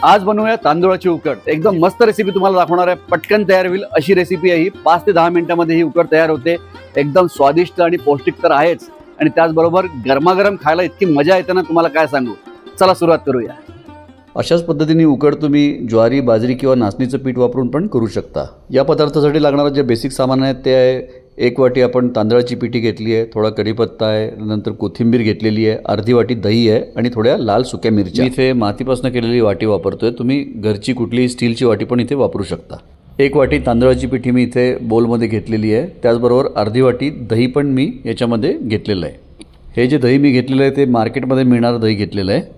आज बनवूया तांदूळाची उकड। एकदम मस्त रेसिपी तुम्हाला दाखवणार आहे। पटकन तयार होईल अशी रेसिपी आहे ही। 5 ते 10 मिनिटांमध्ये ही उकड तयार होते। एकदम स्वादिष्ट आणि पौष्टिक तर आहेच, आणि त्याचबरोबर गरमागरम खायला इतकी मजा येते ना, तुम्हाला काय सांगू। चला सुरुवात करूया। अशाच पद्धतीने उकड तुम्ही ज्वारी, बाजरी किंवा नाचणीचं पीठ वापरून पण करू शकता। या पदार्थासाठी लागणारे जे बेसिक सामान आहेत ते आहे 1 वाटी आपण तांदळाची पिठी घेतली आहे, थोडा कढीपत्ता आहे, नंतर कोथिंबीर घेतलेली आहे, अर्धी वाटी दही आहे आणि थोड्या लाल सुक्या मिरच्या। मी इथे मातीपासून केलेली वाटी वापरतोय, तुम्ही घरची कुठली स्टीलची वाटी पण इथे वापरू शकता। 1 वाटी तांदळाची पिठी मी इथे बोलमध्ये घेतलेली आहे, त्याचबरोबर अर्धी वाटी दही पण मी याच्यामध्ये घेतलेलं आहे। हे जे दही मी घेतलेलं आहे ते मार्केटमध्ये मिळणारं दही घेतलेलं आहे।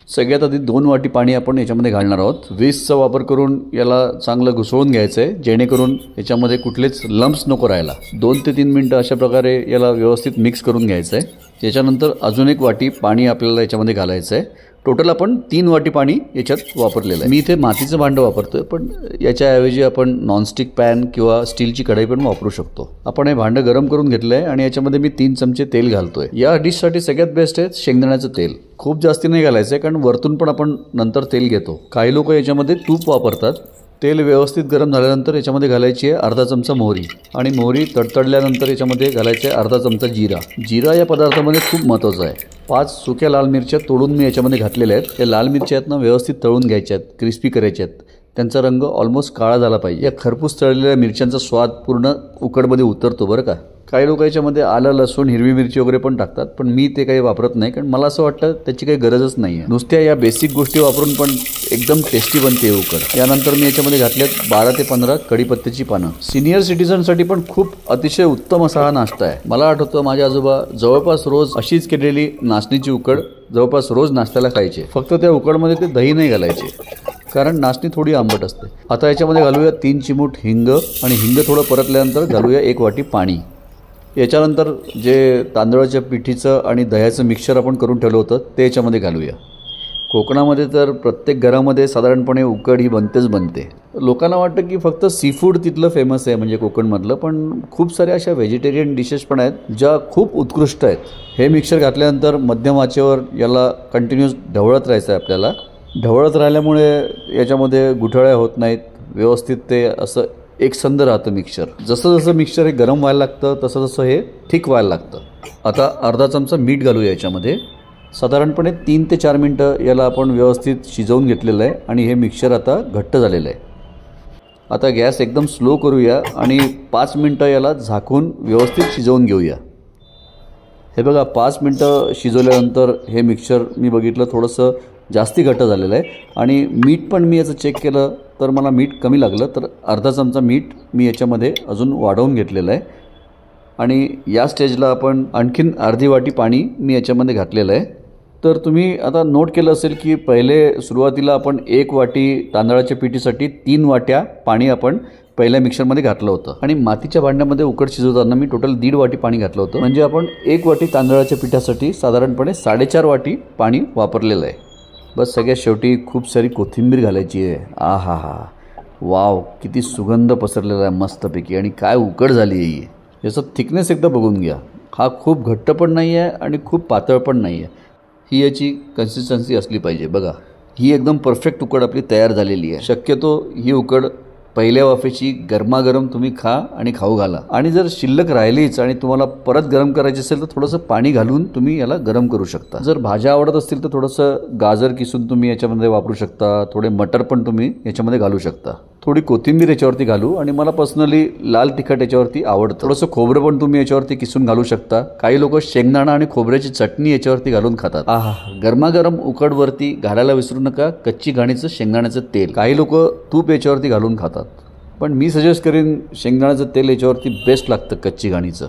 सगळ्यात आधी 2 वाटी पाणी आपण याच्यामध्ये घालणार आहोत। विस्कचा वापर करून याला चांगलं घुसळून घ्यायचं आहे, जेणेकरून याच्यामध्ये कुठलेच लम्प्स नको राहायला। 2 ते 3 मिनिटं अशा प्रकारे याला व्यवस्थित मिक्स करून घ्यायचं आहे। त्याच्यानंतर अजून 1 वाटी पाणी आपल्याला याच्यामध्ये घालायचं आहे। टोटल आपण 3 वाटी पाणी याच्यात वापरलेलं आहे। मी इथे मातीचं भांडं वापरतोय, पण याच्याऐवजी आपण नॉनस्टिक पॅन किंवा स्टीलची कढई पण वापरू शकतो। आपण हे भांडं गरम करून घेतलं आहे आणि याच्यामध्ये मी 3 चमचे तेल घालतोय। या डिशसाठी सगळ्यात बेस्ट आहे शेंगदाण्याचं तेल। खूप जास्ती नाही घालायचं आहे, कारण वरतून पण आपण नंतर तेल घेतो। काही लोक याच्यामध्ये तूप वापरतात। तेल व्यवस्थित गरम झाल्यानंतर याच्यामध्ये घालायची आहे अर्धा चमचा मोहरी, आणि मोहरी तडतडल्यानंतर याच्यामध्ये घालायचे आहे अर्धा चमचा जिरा। जिरा या पदार्थामध्ये खूप महत्त्वाचा आहे। 5 सुक्या लाल मिरच्या तोडून मी याच्यामध्ये घातलेल्या आहेत। या लाल मिरच्या आहेत ना व्यवस्थित तळून घ्यायच्या आहेत, क्रिस्पी करायच्या आहेत। त्यांचा रंग ऑलमोस्ट काळा झाला पाहिजे। या खरपूस तळलेल्या मिरच्यांचा स्वाद पूर्ण उकडमध्ये उतरतो बरं का। काही लोक याच्यामध्ये आलं, लसूण, हिरवी मिरची वगैरे पण टाकतात, पण मी ते काही वापरत नाही, कारण मला असं वाटतं त्याची काही गरजच नाही आहे। नुसत्या या बेसिक गोष्टी वापरून पण एकदम टेस्टी बनते उकड। यानंतर मी याच्यामध्ये घातल्यात 12 ते 15 कढीपत्त्याची पानं। सिनियर सिटीजनसाठी पण खूप अतिशय उत्तम असा हा नाश्ता आहे। मला आठवतं माझे आजोबा जवळपास रोज अशीच केलेली नाचणीची उकड जवळपास रोज नाश्त्याला खायचे। फक्त त्या उकडमध्ये ते दही नाही घालायचे, कारण नाचणी थोडी आंबट असते। आता याच्यामध्ये घालूया 3 चिमूट हिंग, आणि हिंग थोडं परतल्यानंतर घालूया 1 वाटी पाणी। याच्यानंतर जे तांदळाच्या पिठीचं आणि दह्याचं मिक्सचर आपण करून ठेवलं होतं ते याच्यामध्ये घालूया। कोकणामध्ये तर प्रत्येक घरामध्ये साधारणपणे उकड ही बनते। लोकांना वाटतं की फक्त सी फूड तिथलं फेमस आहे म्हणजे कोकणमधलं, पण खूप साऱ्या अशा व्हेजिटेरियन डिशेस पण आहेत ज्या खूप उत्कृष्ट आहेत। हे मिक्सचर घातल्यानंतर मध्यम आचेवर याला कंटिन्यूस ढवळत राहायचं आहे आपल्याला। ढवळत राहिल्यामुळे याच्यामध्ये गुठळ्या होत नाहीत, व्यवस्थित ते असं एकसंध राहतं मिक्सचर। जसं जसं मिक्सचर हे गरम व्हायला लागतं तसं तसं हे थिक व्हायला लागतं। आता अर्धा चमचा मीठ घालूया याच्यामध्ये। साधारणपणे 3 ते 4 मिनिटं याला आपण व्यवस्थित शिजवून घेतलेलं आहे, आणि हे मिक्सचर आता घट्ट झालेलं आहे। आता गॅस एकदम स्लो करूया आणि 5 मिनिटं याला झाकून व्यवस्थित शिजवून घेऊया। हे बघा 5 मिनिटं शिजवल्यानंतर हे मिक्सचर मी बघितलं थोडंसं जास्ती घट्ट झालेलं आहे, आणि मीठ पण मी याचं चेक केलं तर मला मीठ कमी लागलं, तर अर्धा चमचा मीठ मी याच्यामध्ये अजून वाढवून घेतलेलं आहे। आणि या स्टेजला आपण आणखीन अर्धी वाटी पाणी मी याच्यामध्ये घातलेलं आहे। तर तुम्ही आता नोट केलं असेल की पहिले सुरुवातीला आपण 1 वाटी तांदळाच्या पिठीसाठी 3 वाट्या पाणी आपण पहिल्या मिक्सरमध्ये घातलं होतं, आणि मातीच्या भांड्यामध्ये उकड शिजवताना मी टोटल 1.5 वाटी पाणी घातलं होतं। म्हणजे आपण 1 वाटी तांदळाच्या पिठासाठी साधारणपणे 4.5 वाटी पाणी वापरलेलं आहे। बस सगळ्यात शेवटी खूप सारी कोथिंबीर घालायची आहे। आहा हा, वाव, किती सुगंध पसरलेला आहे मस्तपैकी, आणि काय उकड झाली आहे। याचा थिकनेस एकदा बघून घ्या। हा खूप घट्ट पण नाही आहे आणि खूप पातळ पण नाही आहे, ही याची कन्सिस्टन्सी असली पाहिजे। बघा, ही एकदम परफेक्ट उकड आपली तयार झालेली आहे। शक्यतो ही उकड पहिल्या वाफेची गरमागरम तुम्ही खा आणि खाऊ घाला, आणि जर शिल्लक राहिलीच आणि तुम्हाला परत गरम करायची असेल तर थोडंसं पाणी घालून तुम्ही याला गरम करू शकता। जर भाज्या आवडत असतील तर थोडंसं गाजर किसून तुम्ही याच्यामध्ये वापरू शकता, थोडे मटर पण तुम्ही याच्यामध्ये घालू शकता, थोडी कोथिंबीर याच्यावरती घालू, आणि मला पर्सनली लाल तिखट याच्यावरती आवडतं। थोडंसं खोबरं पण तुम्ही याच्यावरती किसून घालू शकता। काही लोक शेंगदाणा आणि खोबऱ्याची चटणी याच्यावरती घालून खातात। आहा, गरमागरम उकडवरती घालायला विसरू नका कच्ची घाणीचं शेंगदाण्याचं तेल। काही लोक तूप याच्यावरती घालून खातात, पण मी सजेस्ट करीन शेंगदाण्याचं तेल याच्यावरती बेस्ट लागतं कच्ची घाणीचं।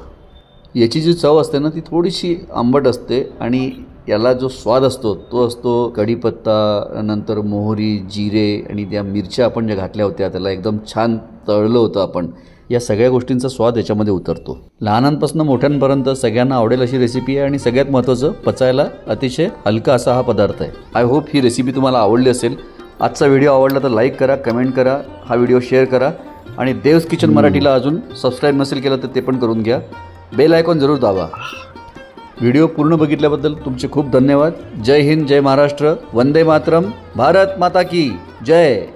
याची जी चव असते ना ती थोडीशी आंबट असते, आणि याला जो स्वाद असतो तो असतो कढीपत्ता, नंतर मोहरी, जिरे, आणि त्या मिरच्या आपण ज्या घातल्या होत्या त्याला एकदम छान तळलं होतं आपण। या सगळ्या गोष्टींचा स्वाद याच्यामध्ये उतरतो। लहानांपासून मोठ्यांपर्यंत सगळ्यांना आवडेल अशी रेसिपी आहे, आणि सगळ्यात महत्त्वाचं पचायला अतिशय हलका असा हा पदार्थ आहे। आय होप ही रेसिपी तुम्हाला आवडली असेल। आजचा व्हिडिओ आवडला तर लाईक करा, कमेंट करा, हा व्हिडिओ शेअर करा, आणि देव्स किचन मराठीला अजून सबस्क्राईब नसेल केलं तर ते पण करून घ्या। बेल आयकॉन जरूर दाबा। व्हिडिओ पूर्ण बघितल्याबद्दल तुमचे खूप धन्यवाद. जय हिंद, जय महाराष्ट्र, वंदे मातरम, भारत माता की जय.